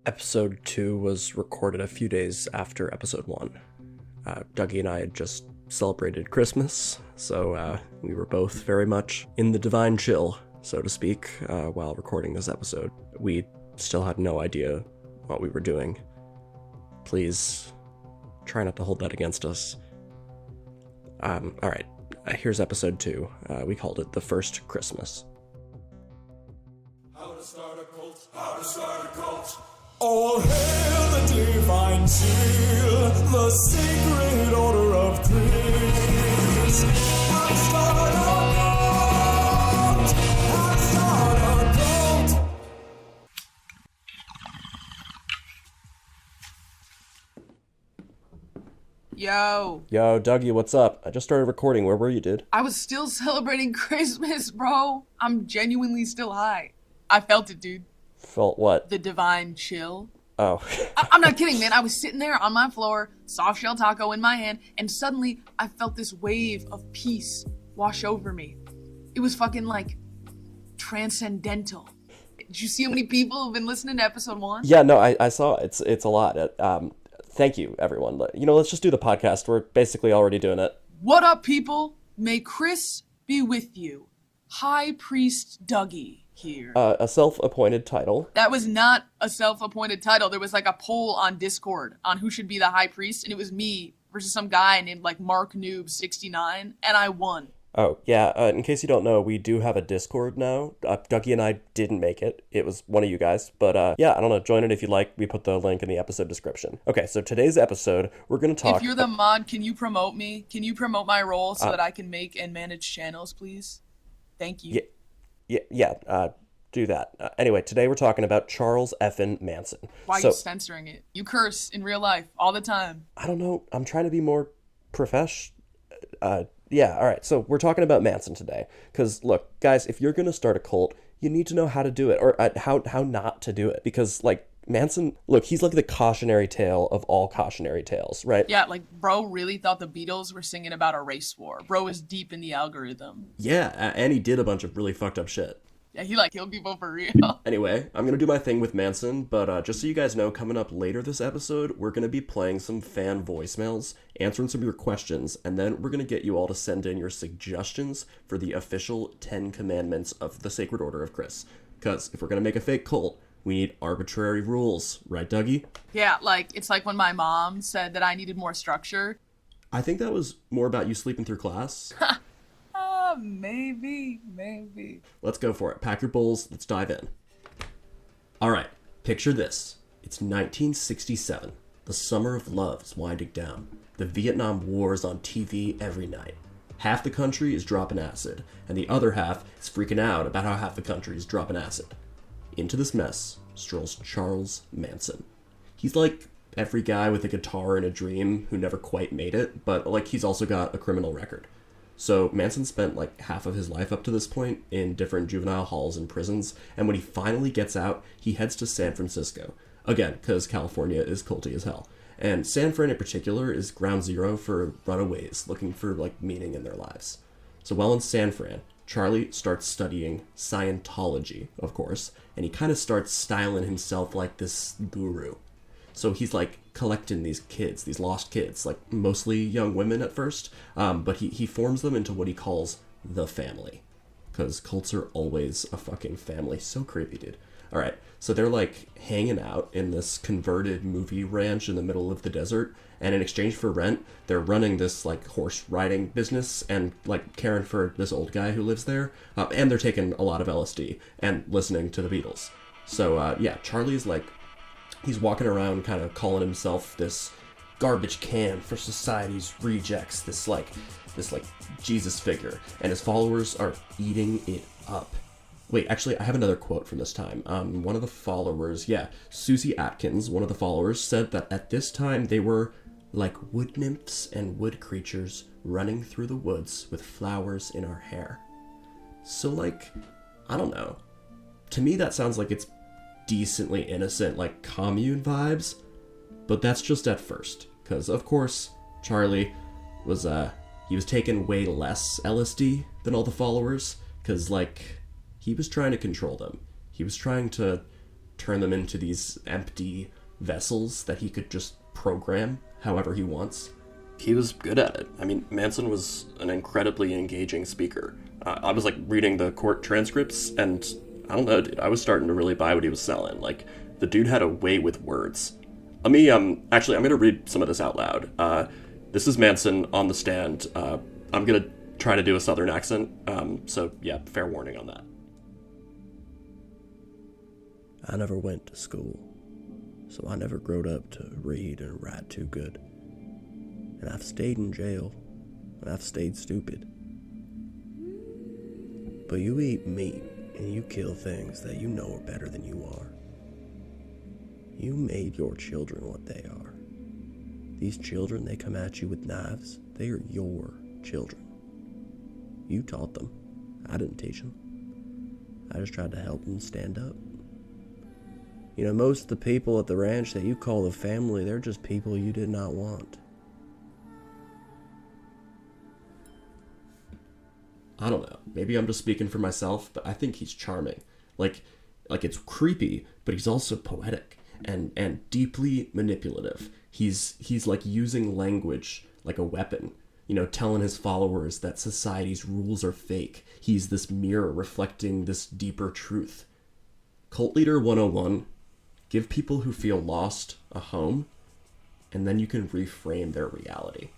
Episode 2 was recorded a few days after Episode 1. Dougie and I had just celebrated Christmas, so we were both very much in the divine chill, so to speak, while recording this episode. We still had no idea what we were doing. Please try not to hold that against us. Alright, here's Episode 2. We called it The First Christmas. How to start a cult, how to start a cult. All hail the divine seal, the sacred order of Chris. How to start a cult, how to start a cult. Yo, Dougie, what's up? I just started recording. Where were you, dude? I was still celebrating Christmas, bro. I'm genuinely still high. I felt it, dude. Felt what? The divine chill. Oh. I'm not kidding, man. I was sitting there on my floor, soft shell taco in my hand, and suddenly I felt this wave of peace wash over me. It was fucking like transcendental. Did you see how many people have been listening to episode 1? Yeah, no, I saw it. It's a lot. Thank you, everyone. Let's just do the podcast. We're basically already doing it. What up, people? May Chris be with you. High Priest Dougie here. A self-appointed title. That was not a self-appointed title. There was like a poll on Discord on who should be the high priest, and it was me versus some guy named like Mark Noob 69, and I won. Oh, yeah, in case you don't know, we do have a Discord now. Dougie and I didn't make it. It was one of you guys. But, yeah, I don't know, join it if you like. We put the link in the episode description. Okay, so today's episode, we're going to talk... If you're the mod, can you promote me? Can you promote my role so that I can make and manage channels, please? Thank you. Yeah, do that. Anyway, today we're talking about Charles effin' Manson. Why are you censoring it? You curse in real life all the time. I don't know. I'm trying to be more Yeah, all right. So we're talking about Manson today. Because, look, guys, if you're going to start a cult, you need to know how to do it. Or how not to do it. Because, Manson, look, he's like the cautionary tale of all cautionary tales, right? Yeah, bro really thought the Beatles were singing about a race war. Bro was deep in the algorithm. Yeah, and he did a bunch of really fucked up shit. Yeah, he killed people for real. Anyway, I'm gonna do my thing with Manson, but just so you guys know, coming up later this episode, we're gonna be playing some fan voicemails, answering some of your questions, and then we're gonna get you all to send in your suggestions for the official 10 commandments of the Sacred Order of Chris. Because if we're gonna make a fake cult, we need arbitrary rules, right, Dougie? Yeah, it's like when my mom said that I needed more structure. I think that was more about you sleeping through class. Maybe. Let's go for it. Pack your bowls. Let's dive in. All right. Picture this. It's 1967. The summer of love is winding down. The Vietnam War is on TV every night. Half the country is dropping acid, and the other half is freaking out about how half the country is dropping acid. Into this mess strolls Charles Manson. He's like every guy with a guitar and a dream who never quite made it, but he's also got a criminal record. So Manson spent half of his life up to this point in different juvenile halls and prisons, and when he finally gets out, he heads to San Francisco. Again, because California is culty as hell. And San Fran in particular is ground zero for runaways looking for meaning in their lives. So while in San Fran, Charlie starts studying Scientology, of course, and he kind of starts styling himself like this guru. So he's collecting these kids, these lost kids, mostly young women at first, but he forms them into what he calls the family. Because cults are always a fucking family. So creepy, dude. All right, so they're hanging out in this converted movie ranch in the middle of the desert, and in exchange for rent, they're running this horse riding business and caring for this old guy who lives there, and they're taking a lot of LSD and listening to the Beatles. So yeah, Charlie's he's walking around kind of calling himself this garbage can for society's rejects, this Jesus figure, and his followers are eating it up. Wait, actually, I have another quote from this time. One of the followers, Susie Atkins, one of the followers, said that at this time they were like wood nymphs and wood creatures running through the woods with flowers in our hair. So, I don't know. To me, that sounds like it's decently innocent, commune vibes, but that's just at first, because of course Charlie was he was taking way less LSD than all the followers, because he was trying to control them. He was trying to turn them into these empty vessels that he could just program however he wants. He was good at it. I mean, Manson was an incredibly engaging speaker. I was, like, reading the court transcripts, and I don't know, dude, I was starting to really buy what he was selling. Like, the dude had a way with words. Let me, actually, I'm going to read some of this out loud. This is Manson on the stand. I'm going to try to do a southern accent, so, yeah, fair warning on that. I never went to school, so I never growed up to read and write too good. And I've stayed in jail, and I've stayed stupid. But you eat meat, and you kill things that you know are better than you are. You made your children what they are. These children, they come at you with knives. They are your children. You taught them. I didn't teach them. I just tried to help them stand up. You know, most of the people at the ranch that you call the family, they're just people you did not want. I don't know. Maybe I'm just speaking for myself, but I think he's charming. Like it's creepy, but he's also poetic and deeply manipulative. He's like using language like a weapon, you know, telling his followers that society's rules are fake. He's this mirror reflecting this deeper truth. Cult Leader 101, give people who feel lost a home, and then you can reframe their reality.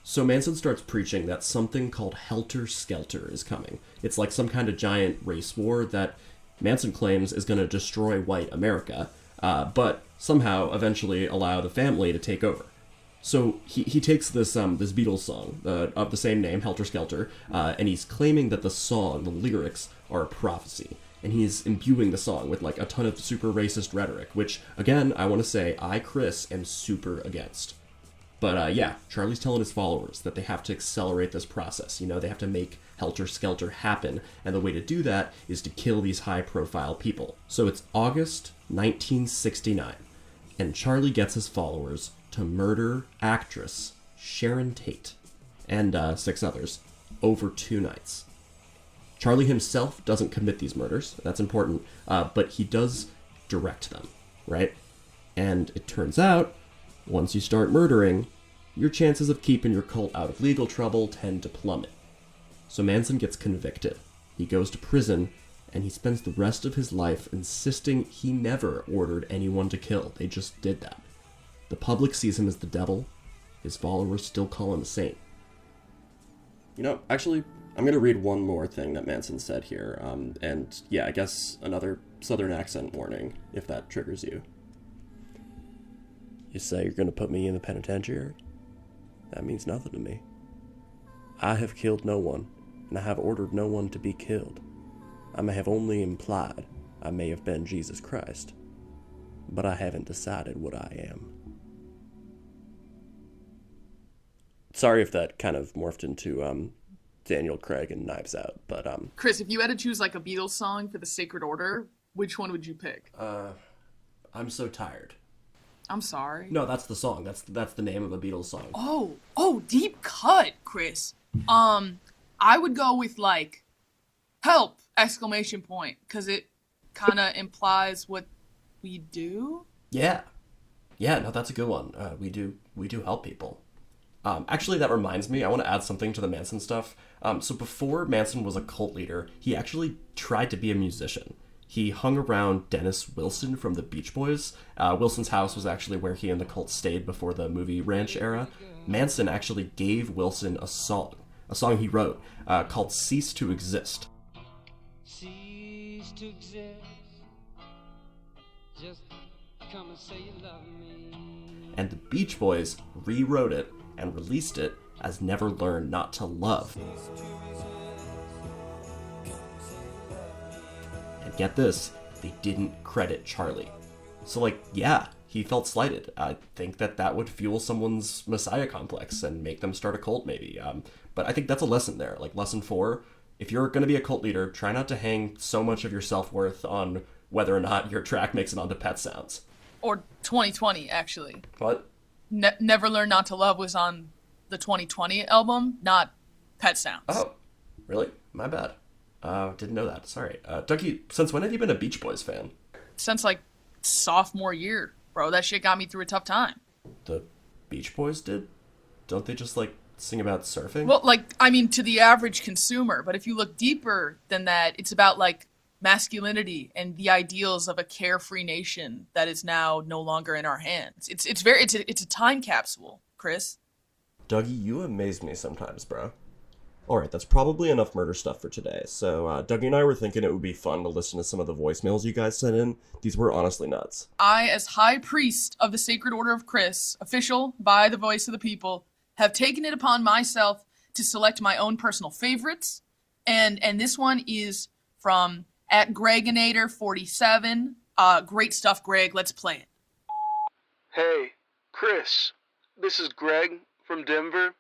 So Manson starts preaching that something called Helter Skelter is coming. It's like some kind of giant race war that Manson claims is going to destroy white America, but somehow eventually allow the family to take over. So he takes this Beatles song of the same name, Helter Skelter, and he's claiming that the song, the lyrics, are a prophecy. And he's imbuing the song with like a ton of super racist rhetoric, which, again, I want to say I, Chris, am super against. But yeah, Charlie's telling his followers that they have to accelerate this process. You know, they have to make Helter Skelter happen, and the way to do that is to kill these high-profile people. So it's August 1969, and Charlie gets his followers to murder actress Sharon Tate and 6 others over 2 nights. Charlie himself doesn't commit these murders, that's important, but he does direct them, right? And it turns out, once you start murdering, your chances of keeping your cult out of legal trouble tend to plummet. So Manson gets convicted. He goes to prison, and he spends the rest of his life insisting he never ordered anyone to kill. They just did that. The public sees him as the devil. His followers still call him a saint. You know, actually, I'm going to read one more thing that Manson said here. And yeah, I guess another southern accent warning, if that triggers you. You say you're going to put me in the penitentiary? That means nothing to me. I have killed no one, and I have ordered no one to be killed. I may have only implied I may have been Jesus Christ, but I haven't decided what I am. Sorry if that kind of morphed into Daniel Craig and Knives Out, but Chris, if you had to choose like a Beatles song for the Sacred Order, which one would you pick? I'm So Tired. I'm sorry. No, that's the song. That's the name of a Beatles song. Oh, deep cut, Chris. I would go with like, help! Exclamation point, because it kind of implies what we do. Yeah, no, that's a good one. We do help people. Actually, that reminds me, I want to add something to the Manson stuff. So before Manson was a cult leader, he actually tried to be a musician. He hung around Dennis Wilson from the Beach Boys. Wilson's house was actually where he and the cult stayed before the movie Ranch era. Manson actually gave Wilson a song he wrote called Cease to Exist. Cease to exist. Just come and say you love me. And the Beach Boys rewrote it and released it as Never Learn Not to Love. And get this, they didn't credit Charlie. So like, yeah, he felt slighted. I think that would fuel someone's messiah complex and make them start a cult maybe. But I think that's a lesson there. Like lesson 4, if you're going to be a cult leader, try not to hang so much of your self-worth on whether or not your track makes it onto Pet Sounds. Or 2020, actually. What? Never Learn Not to Love was on the 2020 album, not Pet Sounds. Oh, really? My bad. Didn't know that. Sorry. Dougie, since when have you been a Beach Boys fan? since like sophomore year, bro. That shit got me through a tough time. The Beach Boys did? Don't they just, like, sing about surfing? Well, like, I mean, to the average consumer, but if you look deeper than that, it's about like masculinity and the ideals of a carefree nation that is now no longer in our hands. It's a time capsule, Chris. Dougie, you amaze me sometimes, bro. Alright, that's probably enough murder stuff for today. So, Dougie and I were thinking it would be fun to listen to some of the voicemails you guys sent in. These were honestly nuts. I, as High Priest of the Sacred Order of Chris, official by the voice of the people, have taken it upon myself to select my own personal favorites. And this one is from @Greginator47. Great stuff, Greg. Let's play it. Hey, Chris, this is Greg from Denver.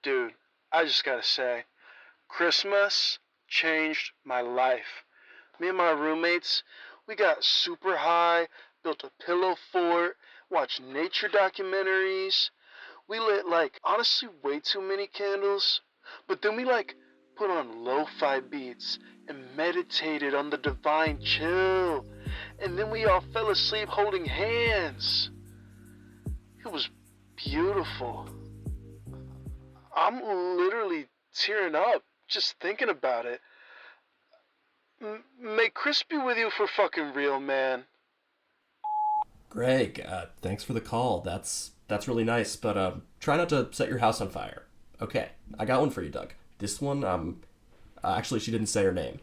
Dude, I just gotta say, Christmas changed my life. Me and my roommates, we got super high, built a pillow fort, watched nature documentaries. We lit, like, honestly way too many candles. But then we, like, put on lo-fi beats and meditated on the divine chill. And then we all fell asleep holding hands. It was beautiful. I'm literally tearing up just thinking about it. May Chris be with you for fucking real, man. Greg, thanks for the call. That's really nice, but try not to set your house on fire. Okay, I got one for you, Doug. This one, actually, she didn't say her name.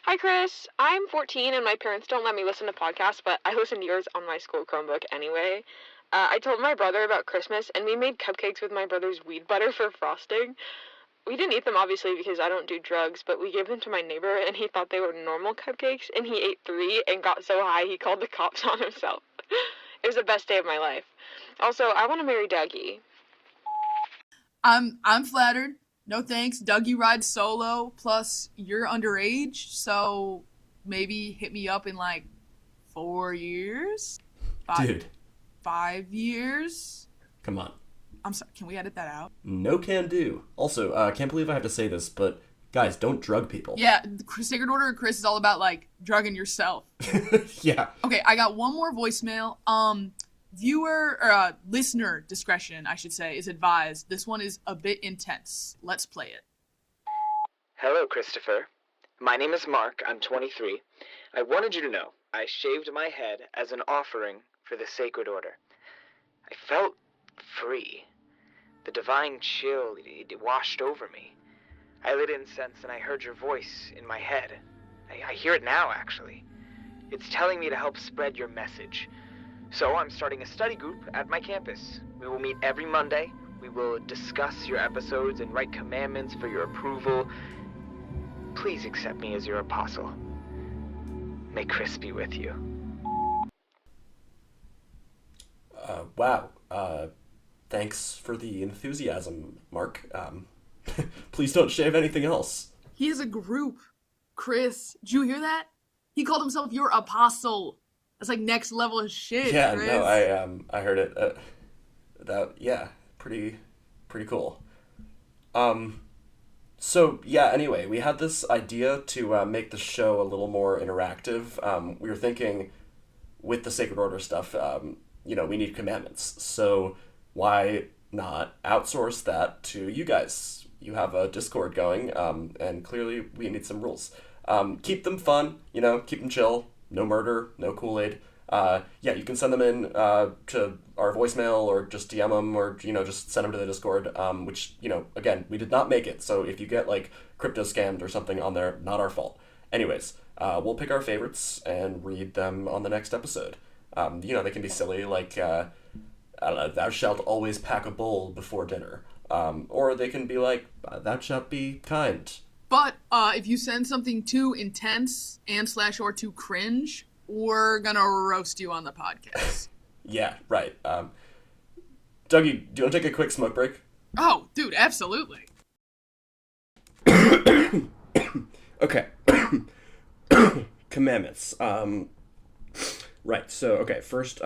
Hi, Chris. I'm 14 and my parents don't let me listen to podcasts, but I listen to yours on my school Chromebook anyway. I told my brother about Christmas and we made cupcakes with my brother's weed butter for frosting. We didn't eat them, obviously, because I don't do drugs, but we gave them to my neighbor and he thought they were normal cupcakes and he ate 3 and got so high he called the cops on himself. It was the best day of my life. Also, I want to marry Dougie. I'm flattered. No thanks. Dougie rides solo. Plus, you're underage, so maybe hit me up in like 4 years? Dude. 5 years? Come on. I'm sorry, can we edit that out? No can do. Also, I can't believe I have to say this, but guys, don't drug people. Yeah, the Sacred Order of Chris is all about, like, drugging yourself. Yeah. Okay, I got one more voicemail. Listener discretion, I should say, is advised. This one is a bit intense. Let's play it. Hello, Christopher. My name is Mark. I'm 23. I wanted you to know I shaved my head as an offering for the Sacred Order. I felt free. The divine chill, it washed over me. I lit incense and I heard your voice in my head. I hear it now, actually. It's telling me to help spread your message. So I'm starting a study group at my campus. We will meet every Monday. We will discuss your episodes and write commandments for your approval. Please accept me as your apostle. May Chris be with you. Wow. Thanks for the enthusiasm, Mark. Please don't shave anything else. He has a group. Chris, did you hear that? He called himself your apostle. That's like next level of shit, Yeah, Chris. no, I heard it. Pretty cool. So yeah, anyway, we had this idea to make the show a little more interactive. We were thinking with the Sacred Order stuff, we need commandments. So why not outsource that to you guys? You have a Discord going, and clearly we need some rules. Keep them fun, keep them chill. No murder, no Kool-Aid. You can send them in to our voicemail or just DM them or, just send them to the Discord, which, again, we did not make it. So if you get, like, crypto scammed or something on there, not our fault. Anyways, we'll pick our favorites and read them on the next episode. They can be silly, like, I don't know, thou shalt always pack a bowl before dinner. Or they can be like, thou shalt be kind. But if you send something too intense and/or too cringe, we're gonna roast you on the podcast. Yeah, right. Dougie, do you want to take a quick smoke break? Oh, dude, absolutely. Okay. Commandments. Right, so, okay, first,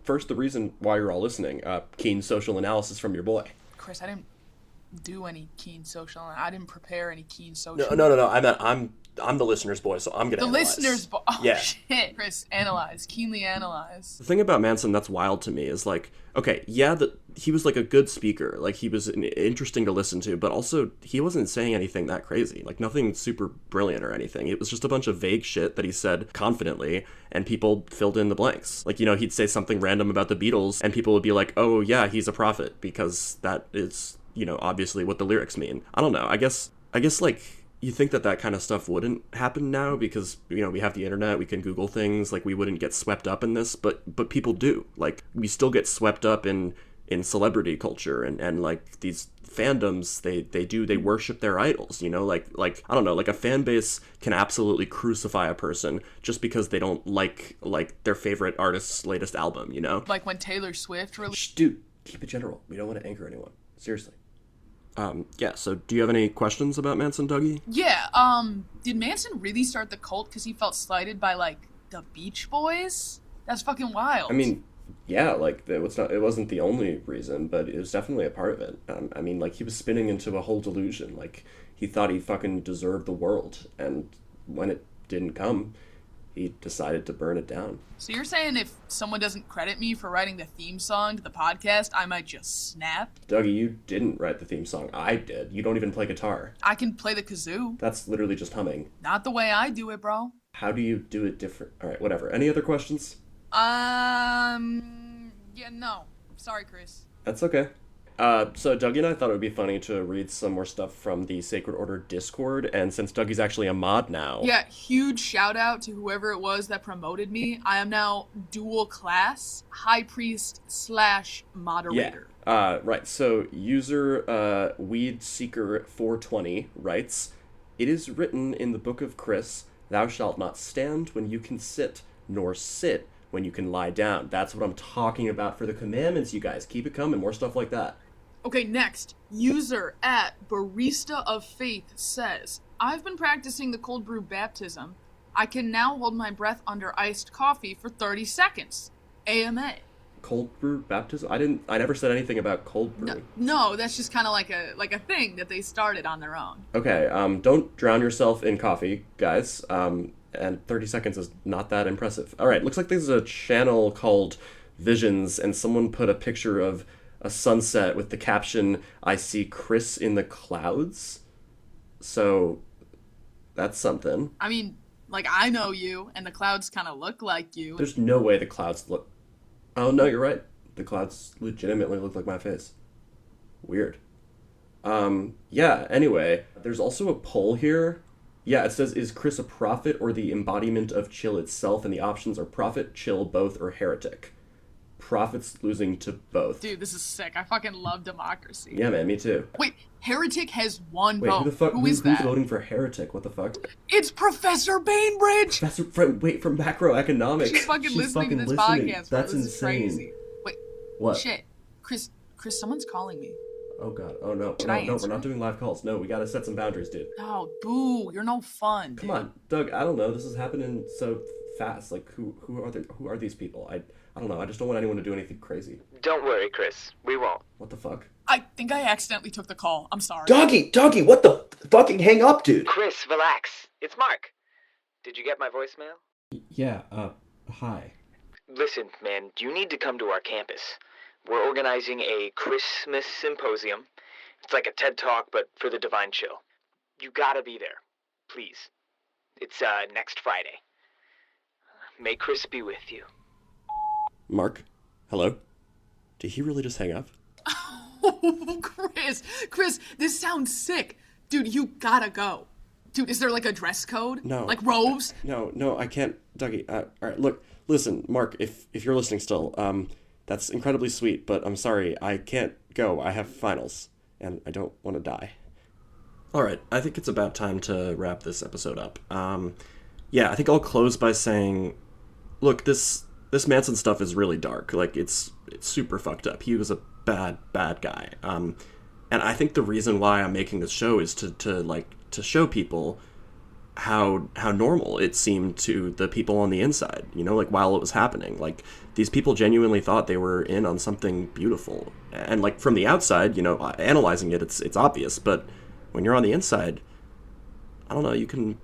first the reason why you're all listening, keen social analysis from your boy. Chris, I didn't do any keen social. I didn't prepare any keen social. No. I meant I'm the listener's boy, so I'm gonna The analyze. listeners, oh Yeah. shit, Chris, analyze, keenly analyze. The thing about Manson that's wild to me is, like, okay, yeah, he was, like, a good speaker. Like, he was interesting to listen to, but also he wasn't saying anything that crazy. Like, nothing super brilliant or anything. It was just a bunch of vague shit that he said confidently, and people filled in the blanks. Like, you know, he'd say something random about the Beatles, and people would be like, oh, yeah, he's a prophet, because that is, you know, obviously what the lyrics mean. I don't know. I guess, like, you think that kind of stuff wouldn't happen now because, you know, we have the internet, we can Google things, like, we wouldn't get swept up in this, but people do. Like, we still get swept up in celebrity culture and like, these fandoms, they worship their idols, you know? Like, I don't know, like, a fan base can absolutely crucify a person just because they don't like their favorite artist's latest album, you know? Like when Taylor Swift released... Shh, dude, keep it general. We don't want to anger anyone. Seriously. Yeah, so do you have any questions about Manson, Dougie? Yeah, did Manson really start the cult because he felt slighted by, like, the Beach Boys? That's fucking wild. I mean, yeah, like, it wasn't the only reason, but it was definitely a part of it. I mean, like, he was spinning into a whole delusion. Like, he thought he fucking deserved the world, and when it didn't come, he decided to burn it down. So you're saying if someone doesn't credit me for writing the theme song to the podcast, I might just snap? Dougie, you didn't write the theme song. I did. You don't even play guitar. I can play the kazoo. That's literally just humming. Not the way I do it, bro. How do you do it different? All right, whatever. Any other questions? Yeah, no. Sorry, Chris. That's okay. So Dougie and I thought it would be funny to read some more stuff from the Sacred Order Discord, and since Dougie's actually a mod now... Yeah, huge shout out to whoever it was that promoted me. I am now dual class, high priest / moderator. Yeah, right. So user WeedSeeker420 writes, "It is written in the book of Chris, thou shalt not stand when you can sit, nor sit when you can lie down." That's what I'm talking about for the commandments, you guys. Keep it coming. More stuff like that. Okay, next. User @Barista of Faith says, I've been practicing the cold brew baptism. I can now hold my breath under iced coffee for 30 seconds. AMA. Cold brew baptism? I never said anything about cold brew. No, that's just kind of like a thing that they started on their own. Okay, don't drown yourself in coffee, guys. And 30 seconds is not that impressive. All right, looks like there's a channel called Visions, and someone put a picture of a sunset with the caption, "I see Chris in the clouds." So, that's something. I mean, like, I know you, and the clouds kind of look like you. There's no way the clouds look... Oh, no, you're right. The clouds legitimately look like my face. Weird. Yeah, anyway, there's also a poll here. Yeah, it says, is Chris a prophet or the embodiment of chill itself? And the options are prophet, chill, both, or heretic. Prophet's losing to both. Dude, this is sick. I fucking love democracy. Yeah, man, me too. Wait, heretic has one Wait, vote. who the fuck? Who's that? Who's voting for heretic? What the fuck? It's Professor Bainbridge! From macroeconomics. She's fucking listening to this podcast, bro. That's this insane. Is crazy. Wait. What? Shit. Chris, someone's calling me. Oh, God. Oh, no. Should No, I we're answer? not doing live calls. No, we gotta set some boundaries, dude. Oh, boo. You're no fun, dude. Come on, Doug, I don't know. This is happening so fast. Like, who are these people? I don't know. I just don't want anyone to do anything crazy. Don't worry, Chris. We won't. What the fuck? I think I accidentally took the call. I'm sorry. Dougie, what the fucking hang up, dude? Chris, relax. It's Mark. Did you get my voicemail? Yeah, hi. Listen, man, you need to come to our campus. We're organizing a Christmas symposium. It's like a TED Talk, but for the Divine Chill. You gotta be there. Please. It's, next Friday. May Chris be with you. Mark? Hello? Did he really just hang up? Oh, Chris, this sounds sick. Dude, you gotta go. Dude, is there like a dress code? No. Like robes? No, I can't. Dougie, all right, look, listen, Mark, if you're listening still, that's incredibly sweet, but I'm sorry, I can't go. I have finals, and I don't want to die. All right, I think it's about time to wrap this episode up. Yeah, I think I'll close by saying, look, this Manson stuff is really dark. Like, it's super fucked up. He was a bad guy. And I think the reason why I'm making this show is to show people how normal it seemed to the people on the inside, you know, like, while it was happening. Like, these people genuinely thought they were in on something beautiful. And, like, from the outside, you know, analyzing it, it's obvious, but when you're on the inside, I don't know, you can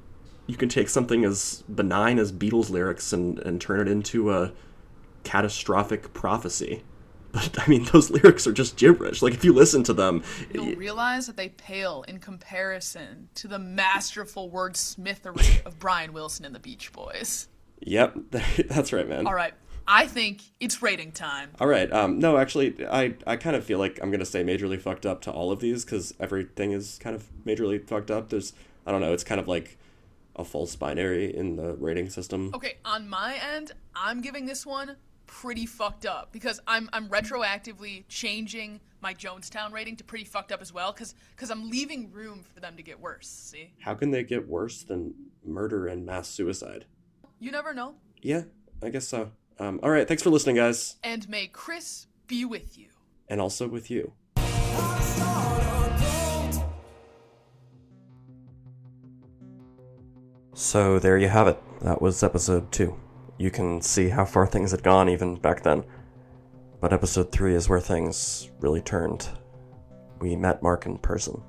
you can take something as benign as Beatles lyrics and turn it into a catastrophic prophecy. But, I mean, those lyrics are just gibberish. Like, if you listen to them... You'll realize that they pale in comparison to the masterful wordsmithery of Brian Wilson and the Beach Boys. Yep, that's right, man. All right, I think it's rating time. All right, no, actually, I kind of feel like I'm going to say majorly fucked up to all of these, because everything is kind of majorly fucked up. There's, I don't know, it's kind of like a false binary in the rating system. Okay, on my end, I'm giving this one pretty fucked up, because I'm retroactively changing my Jonestown rating to pretty fucked up as well, because I'm leaving room for them to get worse, see? How can they get worse than murder and mass suicide? You never know. Yeah, I guess so. All right, thanks for listening, guys. And may Chris be with you. And also with you. So there you have it. That was episode 2. You can see how far things had gone even back then. But episode 3 is where things really turned. We met Mark in person.